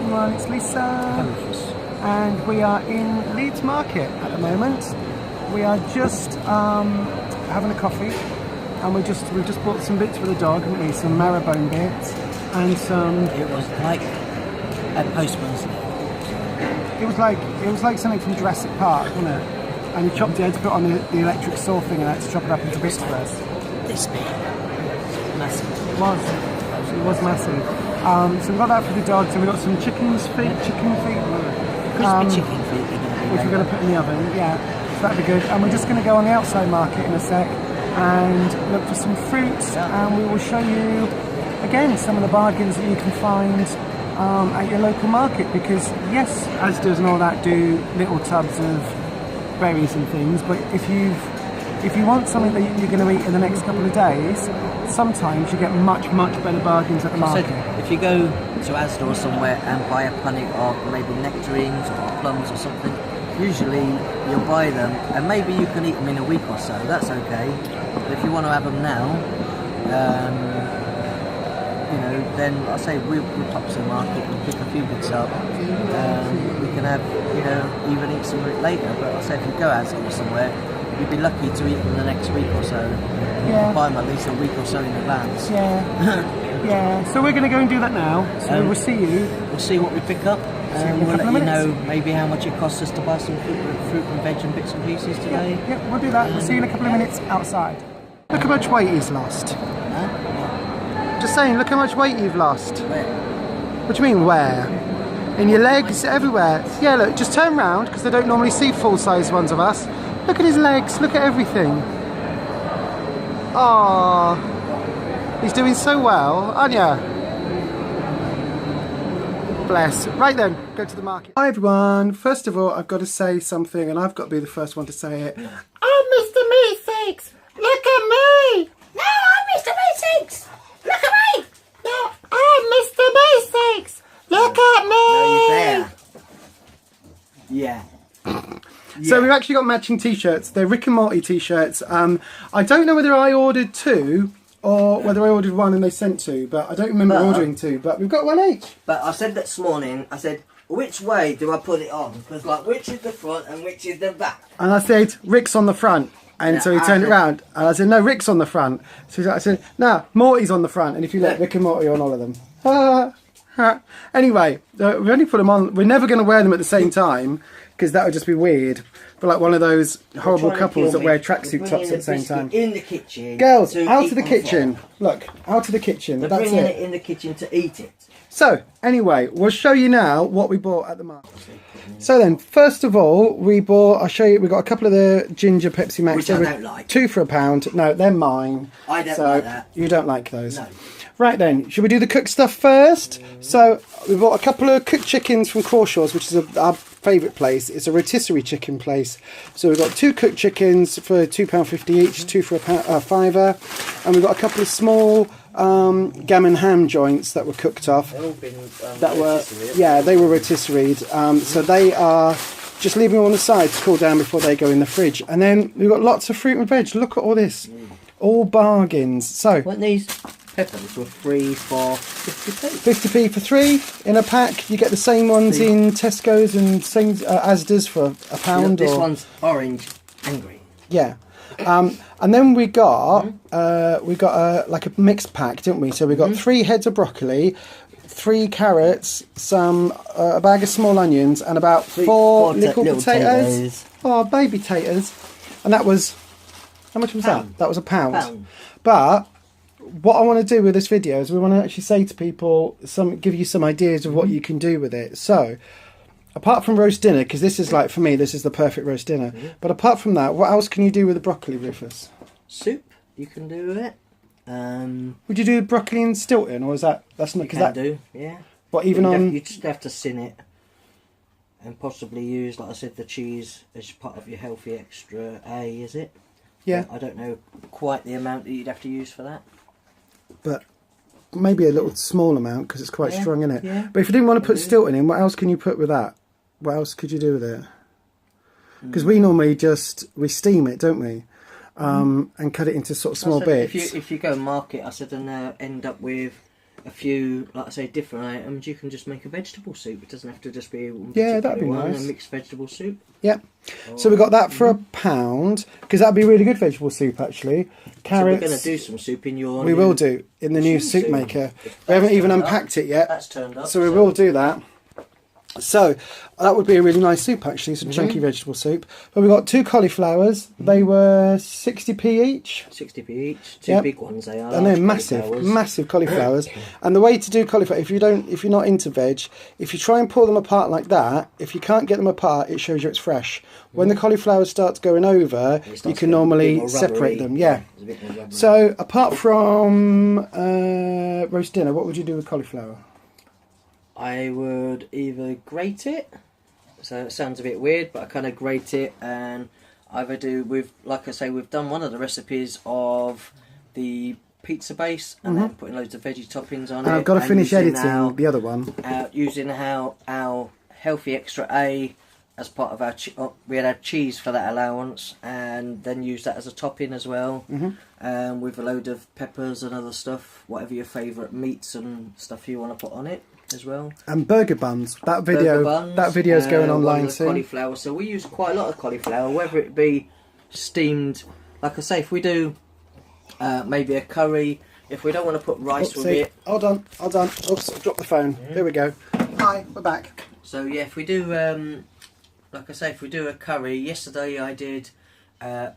everyone, it's Lisa. And we are in Leeds Market at the moment. We are just having a coffee, and we've just bought some bits for the dog, haven't we? Some marrowbone bits and some. It was like a postman's. It was like something from Jurassic Park, wasn't it? And he chopped the head to put on the electric saw thing, and had to chop it up into bits for us. This big, massive. It was massive. So we got that for the dogs, and we got some chicken feet. Crispy chicken feet. Which we're going to put in the oven. Yeah, so that'd be good. And we're just going to go on the outside market in a sec and look for some fruits, and we will show you again some of the bargains that you can find at your local market. Because yes, Asda's and all that do little tubs of berries and things, but if you want something that you're going to eat in the next couple of days, sometimes you get much better bargains at the market. So if you go to Asda or somewhere and buy a punnet of maybe nectarines or plums or something, usually you'll buy them and maybe you can eat them in a week or so, that's okay. But if you want to have them now, you know, then I say we'll pop to the market and pick a few bits up. We can have, you know, even eat some of it later. But I say if you go out somewhere, you'd be lucky to eat them the next week or so. Yeah. Buy them at least a week or so in advance. Yeah. Yeah. So we're going to go and do that now. So we'll see you. We'll see what we pick up. We'll let you know maybe how much it costs us to buy some fruit and veg and bits and pieces today. Yeah, we'll do that. We'll see you in a couple of minutes outside. Look how much weight he's lost. Just saying, look how much weight you've lost. Where? What do you mean, where? In your legs, everywhere. Yeah, look, just turn round, because they don't normally see full-size ones of us. Look at his legs, look at everything. Oh, he's doing so well, aren't you? Bless. Right then, go to the market. Hi everyone. First of all, I've got to say something, and I've got to be the first one to say it. Oh, Mr. Meeseeks, look at me! No, I'm Mr. Meeseeks! Look at me! No, I'm Mr. Meeseeks! Look at me! No, you're there. Yeah. So we've actually got matching t-shirts. They're Rick and Morty t-shirts. I don't know whether I ordered two or whether I ordered one and they sent two, but I don't remember ordering two, but we've got one each. But I said this morning, I said, which way do I put it on? Because like, which is the front and which is the back? And I said, Rick's on the front. And so he turned it round, and I said, no, Rick's on the front. So I said, no, Morty's on the front. And if you let Rick and Morty on all of them. Anyway, we only put them on. We're never going to wear them at the same time, because that would just be weird. But like one of those horrible couples that wear tracksuit tops at the same time. In the kitchen. Girls, out of the kitchen. Look, out of the kitchen. They're That's bringing it. it in the kitchen to eat it. So, anyway, we'll show you now what we bought at the market. So then, first of all, we bought, I'll show you, we got a couple of the ginger Pepsi Max. Which I don't like. 2 for £1. No, they're mine. I don't like that. You don't like those? No. Right then, should we do the cooked stuff first? So, we bought a couple of cooked chickens from Crawshaw's, which is our favourite place. It's a rotisserie chicken place. So we've got 2 cooked chickens for £2.50 each, 2 for a fiver. And we've got a couple of small gammon ham joints that were cooked off. They've all been they were rotisseried. So they are just leaving them on the side to cool down before they go in the fridge. And then we've got lots of fruit and veg. Look at all this. All bargains. So weren't these peppers were 3 for 50p? 50p for 3 in a pack. You get the same ones in Tesco's and Asda's for £1. This one's orange and green. Yeah. And then we got like a mixed pack, didn't we? So we got 3 heads of broccoli, 3 carrots, a bag of small onions, and about 4 little potatoes. Oh, baby taters. And that was, how much was that? That was £1. But what I want to do with this video is we want to actually say to people, give you some ideas of what you can do with it. So, apart from roast dinner, because this is like, for me, this is the perfect roast dinner. But apart from that, what else can you do with the broccoli, Rufus? Soup, you can do with it. Would you do broccoli and Stilton, or is that's not? You can do, yeah. What even you just have to sin it, and possibly use, like I said, the cheese as part of your healthy extra A. Is it? Yeah. I don't know quite the amount that you'd have to use for that. But maybe a little small amount because it's quite strong, isn't it? Yeah. But if you didn't want to put Stilton in, what else can you put with that? What else could you do with it? Because we normally we steam it, don't we? And cut it into sort of small bits. If you go market, I said, and end up with a few, like I say, different items, you can just make a vegetable soup. It doesn't have to just be one Yeah, that'd be one, nice. a mixed vegetable soup. Yep. So we got that for £1, because that'd be really good vegetable soup actually. Carrots. So we're going to do some soup in your. We will do in the new soup maker. We haven't even unpacked it yet. That's turned up. So we will do that. So that would be a really nice soup actually, some chunky vegetable soup. But we got 2 cauliflowers. They were 60p each. 60p each. Two big ones they are. And they're massive cauliflowers. And the way to do cauliflower, if you're not into veg, if you try and pull them apart like that, if you can't get them apart, it shows you it's fresh. When the cauliflower starts going over, you can normally separate them. Yeah. So apart from roast dinner, what would you do with cauliflower? I would either grate it, so it sounds a bit weird, but I kind of grate it and either do with, like I say, we've done one of the recipes of the pizza base and then putting loads of veggie toppings on it. I've got to finish editing the other one. Using our Healthy Extra A as part of our, we had cheese for that allowance and then use that as a topping as well. With a load of peppers and other stuff, whatever your favourite meats and stuff you want to put on it as well. And burger buns. That video's going online soon. Cauliflower. So we use quite a lot of cauliflower, whether it be steamed. Like I say, if we do maybe a curry, if we don't want to put rice with it. Hold on. Oops, I dropped the phone. Here we go. Hi, we're back. So yeah, if we do, like I say, if we do a curry. Yesterday I did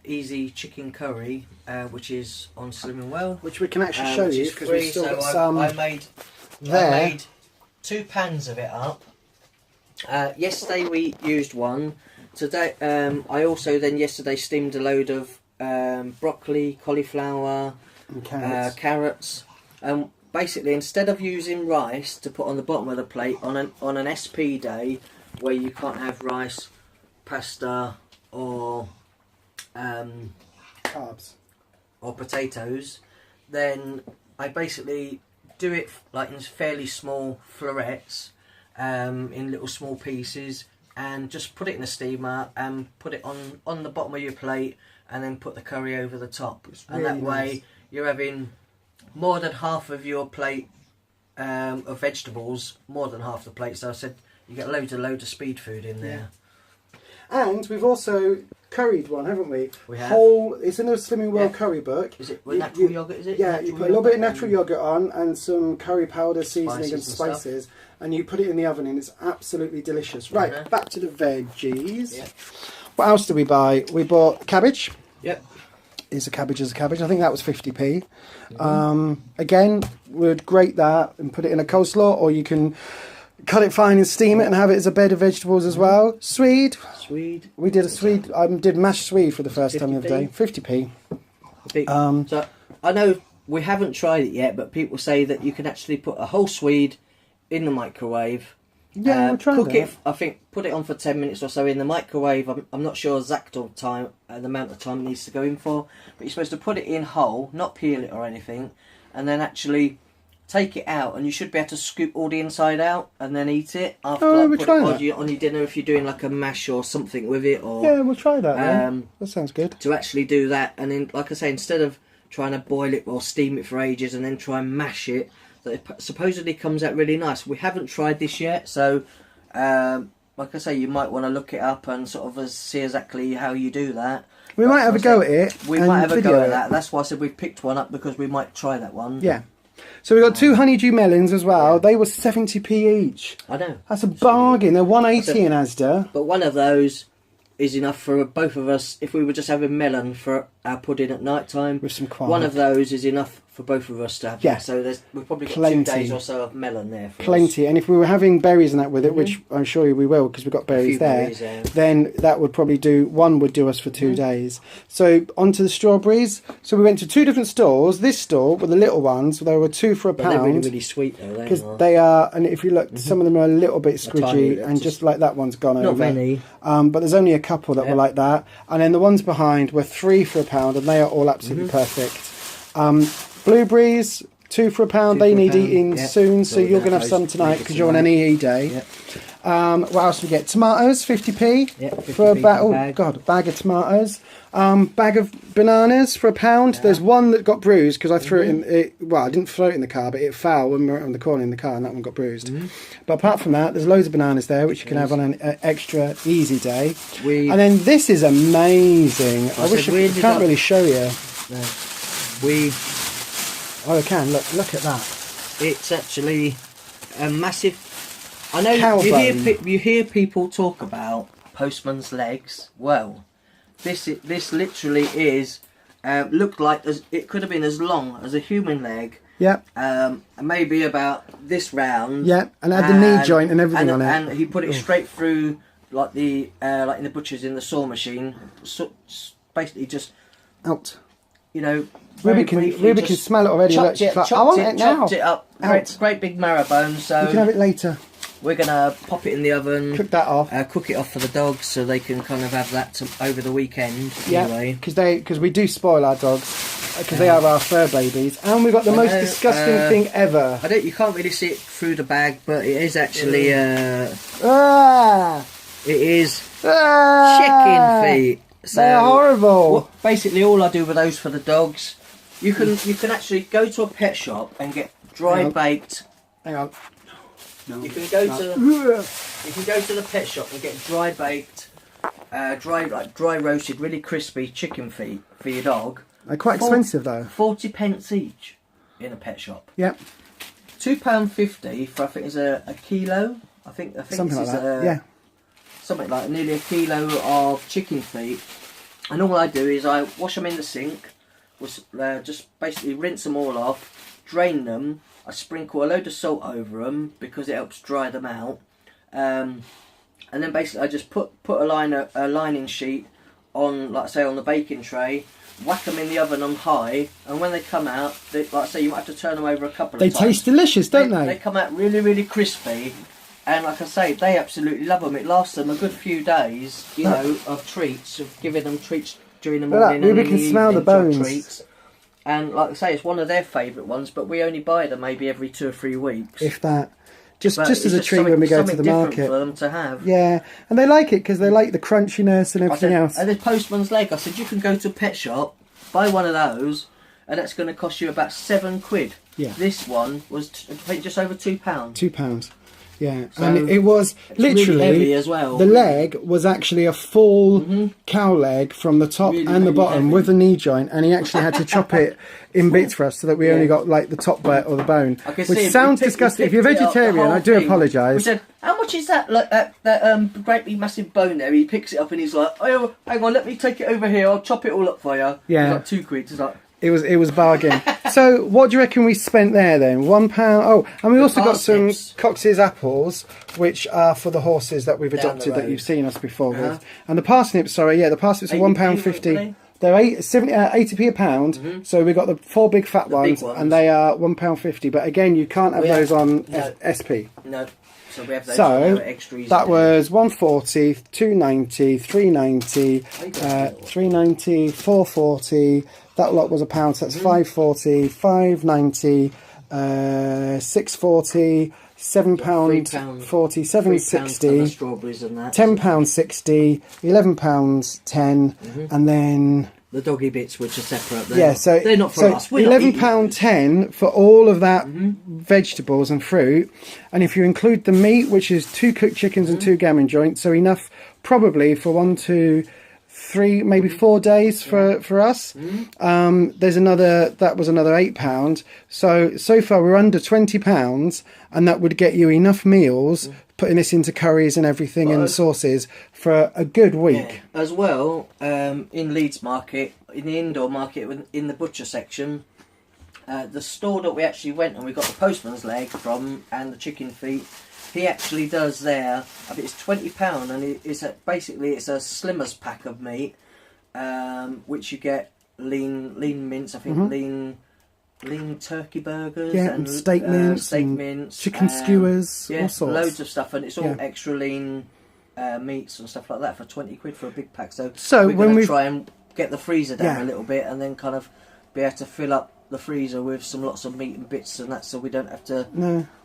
easy chicken curry, which is on Slim and Well, which we can actually show you because we've still got some. I made 2 pans of it up. Yesterday we used one. Today, I also then yesterday steamed a load of broccoli, cauliflower, and carrots. Basically, instead of using rice to put on the bottom of the plate on an SP day where you can't have rice, pasta, or carbs or potatoes, then I basically do it like in fairly small florets, in little small pieces, and just put it in a steamer and put it on the bottom of your plate, and then put the curry over the top. And that way you're having more than half of your plate of vegetables, more than half the plate. So I said you get loads of speed food in there. And we've also curried one, haven't we? We have. It's in the Slimming World curry book. Is it with natural yogurt? Is it? Yeah, you put a little bit of natural yogurt on and some curry powder, seasoning and spices, and you put it in the oven, and it's absolutely delicious. Right, back to the veggies. Yeah. What else did we buy? We bought cabbage. Yep. Is a cabbage as a cabbage. I think that was 50p. Again, we'd grate that and put it in a coleslaw, or you can cut it fine and steam it and have it as a bed of vegetables as well. Swede. We did a Swede. I did mashed Swede for the first time the other day. 50p. So I know we haven't tried it yet, but people say that you can actually put a whole Swede in the microwave. Yeah, we'll try cook that. it. I think put it on for 10 minutes or so in the microwave. I'm not sure exact time the amount of time it needs to go in for, but you're supposed to put it in whole, not peel it or anything, and then actually take it out, and you should be able to scoop all the inside out and then eat it after. We'll try that on your dinner if you're doing like a mash or something with it. Or yeah, we'll try that. That sounds good. To actually do that, and then like I say, instead of trying to boil it or steam it for ages and then try and mash it, that it supposedly comes out really nice. We haven't tried this yet, so like I say, you might want to look it up and sort of see exactly how you do that. We might have a go at it. We might have a go at that. That's why I said we've picked one up, because we might try that one. Yeah. So we got 2 honeydew melons as well. They were 70p each. I know. That's a bargain. They're 180 in Asda. But one of those is enough for both of us. If we were just having melon for our pudding at night time, with some quinoa, one of those is enough for both of us to have. Yeah. So we've probably got 2 days or so of melon there. For Plenty. us. And if we were having berries and that with it, which I'm sure we will because we've got berries there, then that would probably would do us for 2 days. So onto the strawberries. So we went to 2 different stores. This store with the little ones, there were 2 for £1. They're really, really sweet though. Because they are, and if you look, some of them are a little bit squidgy, and just like that one's gone over. Not many. But there's only a couple that were like that. And then the ones behind were 3 for £1, and they are all absolutely perfect. Blueberries, 2 for £1. They need eating soon, so you're going to have some tonight because you're on an EE day. What else do we get? Tomatoes, 50p Yeah, for a 50p bag. for a Oh bag. god, a bag of tomatoes. Bag of bananas for £1. Yeah. There's one that got bruised because I threw it in. Well, I didn't throw it in the car, but it fell when we were on the corner in the car, and that one got bruised. But apart from that, there's loads of bananas there, which you can have on an extra easy day. And then this is amazing. I wish I can't really show you. No. Oh, I can. Look at that. It's actually a massive. I know Cowbone. you hear people talk about postman's legs. Well, this literally is looked like it could have been as long as a human leg. Yep. Maybe about this round. Yep. And had the knee joint and everything on it. And he put it straight through like in the butcher's in the saw machine. So, basically just out. You know. Ruby can smell it already. Look, she's like, I want it now. Chopped it up. Great big marrow bone. So you can have it later. We're gonna pop it in the oven. Cook that off. Cook it off for the dogs so they can kind of have that over the weekend. Yeah, anyway. because we do spoil our dogs because they are our fur babies, and we've got the most disgusting thing ever. You can't really see it through the bag, but it is actually it is chicken feet. So they're horrible. Basically, all I do with those for the dogs, you can actually go to a pet shop and get dry baked. Hang on. No. You can go to the pet shop and get dry baked, dry roasted, really crispy chicken feet for your dog. They're quite expensive though. 40p each in a pet shop. Yep. £2.50 for I think is a kilo. I think Something this like is that. Yeah. Something like nearly a kilo of chicken feet. And all I do is I wash them in the sink, just basically rinse them all off, drain them. I sprinkle a load of salt over them because it helps dry them out. And then basically I just put a lining sheet on, like I say, on the baking tray, whack them in the oven on high, and when they come out, like I say, you might have to turn them over a couple of times. They taste delicious, don't they? They come out really, really crispy. And like I say, they absolutely love them. It lasts them a good few days, you know, of treats, of giving them treats during the morning and we can smell the bones. Treats. And like I say, it's one of their favourite ones, but we only buy them maybe every 2 or 3 weeks. If that. Just as a treat when we go to the market. For them to have. Yeah, and they like it because they like the crunchiness and everything else. And the postman's leg, I said, you can go to a pet shop, buy one of those, and that's going to cost you about £7. Yeah. This one was just over £2. £2. Yeah, So and it was literally really heavy as well. The leg was actually a full cow leg from the top Really, and the really bottom heavy. with a knee joint, and he actually had to chop it in bits for us so that we only got like the top bit or the bone, which sounds disgusting. If you're vegetarian, I do apologise. We said, how much is that? Like that great big massive bone there. He picks it up and he's like, oh, hang on, let me take it over here. I'll chop it all up for you. Yeah. It's like £2. It's like. It was bargain. So what do you reckon we spent there then? £1. Oh, and we also got some Cox's apples, which are for the horses that we've adopted that you've seen us before with. And the parsnips, the parsnips are £1.50. They're 80p a pound. So we got the 4 big fat ones, and they are £1.50. But again, you can't have those on SP. No. So we have those extra that was £1.40, £2.90, £3.90, £3.90, £4.40. That lot was £1, so that's £5.40, £5.90, £6.40, £7.40, £7.60, strawberries and that. £10.60, £11.10, and then the doggy bits, which are separate. They're not for us. £11.10 for all of that vegetables and fruit, and if you include the meat, which is 2 cooked chickens and 2 gammon joints, so enough probably for 1, 2, 3, maybe 4 days for us. There's another, that was another £8. So far we're under £20, and that would get you enough meals, putting this into curries and everything and sauces for a good week. Yeah. As well, in Leeds Market, in the indoor market, in the butcher section, the store that we actually went and we got the postman's leg from and the chicken feet, he actually does there. I think it's £20, and it's basically it's a slimmer's pack of meat, which you get lean mince. I think lean turkey burgers, and steak mince, chicken skewers, all sorts. Loads of stuff, and it's all extra lean meats and stuff like that for £20 for a big pack. So we're going to try and get the freezer down a little bit, and then kind of be able to fill up the freezer with some lots of meat and bits and that, so we don't have to,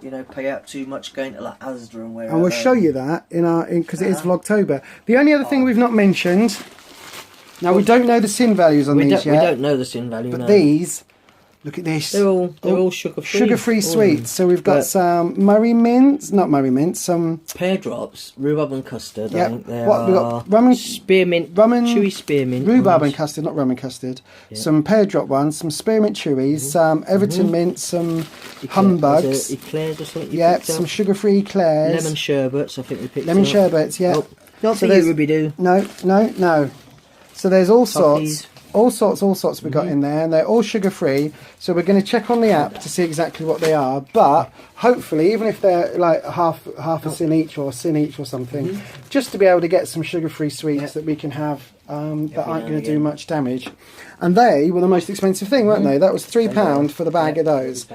you know, pay out too much going to like Asda and wherever. And we'll show you that because it is Vlogtober. The only other thing we've not mentioned. Now we don't know the sin values on these yet. We don't know the sin value. But these. Look at this. They're all sugar-free. Sugar-free sweets. So we've got some not Murray mints, some pear drops, rhubarb and custard. Yep. I think they We got rum, spearmint, chewy spearmint, rhubarb and custard, not rum and custard. Yep. Some pear drop ones, some spearmint chewies, some Everton mints, some humbugs, eclairs or something. Yep, some sugar-free eclairs, lemon sherbets. I think we picked lemon sherbets. Yeah, not for you, Ruby do. No. So there's all sorts. All sorts we got in there, and they're all sugar-free. So we're going to check on the app to see exactly what they are. But hopefully, even if they're like half a sin each or a sin each or something, just to be able to get some sugar-free sweets that we can have that aren't going to do much damage. And they were the most expensive thing, weren't they? That was £3 for the bag of those.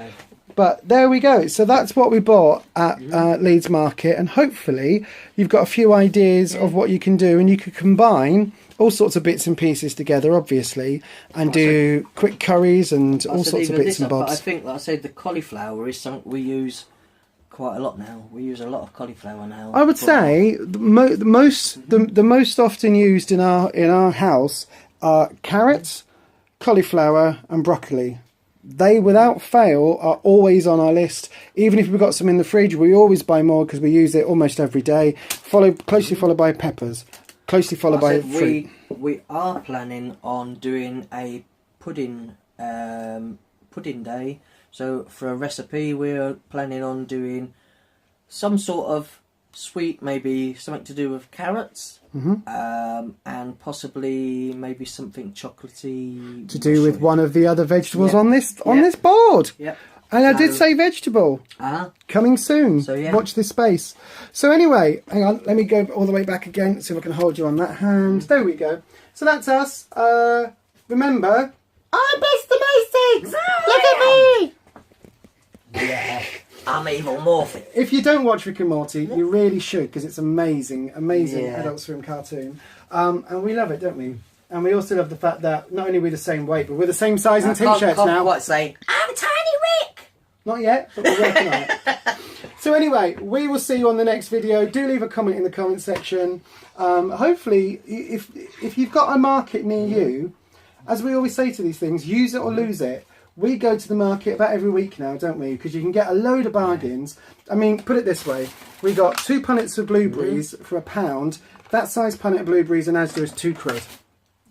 But there we go. So that's what we bought at Leeds Market, and hopefully you've got a few ideas of what you can do, and you could combine all sorts of bits and pieces together, obviously, and do quick curries and all sorts of bits and bobs. But I think, like I said, the cauliflower is something we use quite a lot now. We use a lot of cauliflower now. I would say the most often used in our house are carrots, cauliflower, and broccoli. They, without fail, are always on our list. Even if we've got some in the fridge, we always buy more because we use it almost every day. Closely followed by peppers. Closely followed by fruit. We are planning on doing a pudding day. So for a recipe, we're planning on doing some sort of sweet, maybe something to do with carrots, and possibly maybe something chocolatey to do with one of the other vegetables on this board. Yep. And I did say vegetable. Coming soon. So watch this space. So anyway, hang on, let me go all the way back again, see if I can hold you on that hand. There we go. So that's us. Remember, I'm Mr. Macy. Look at me. Yeah, I'm Evil Morphy. If you don't watch Rick and Morty, you really should, because it's amazing Adult Swim cartoon. And we love it, don't we? And we also love the fact that not only are we the same weight, but we're the same size in t-shirts now. Can't quite say, I'm Tiny Rick! Not yet, but we're working on it. So anyway, we will see you on the next video. Do leave a comment in the comment section. Hopefully, if you've got a market near you, as we always say to these things, use it or lose it. We go to the market about every week now, don't we? Because you can get a load of bargains. I mean, put it this way. We got 2 punnets of blueberries for £1. That size punnet of blueberries in Asda is £2.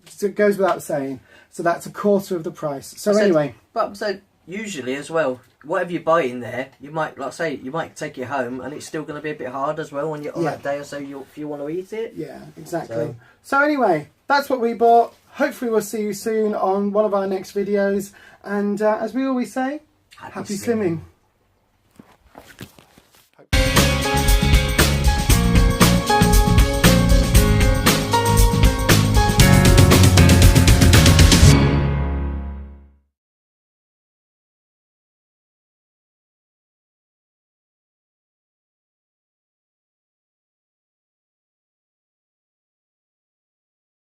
So it goes without saying. So that's a quarter of the price. So anyway. But usually as well, whatever you buy in there, you might, like I say, you might take it home, and it's still going to be a bit hard as well when you're on that day or so if you want to eat it. Yeah, exactly. So anyway, that's what we bought. Hopefully we'll see you soon on one of our next videos. And as we always say, happy slimming.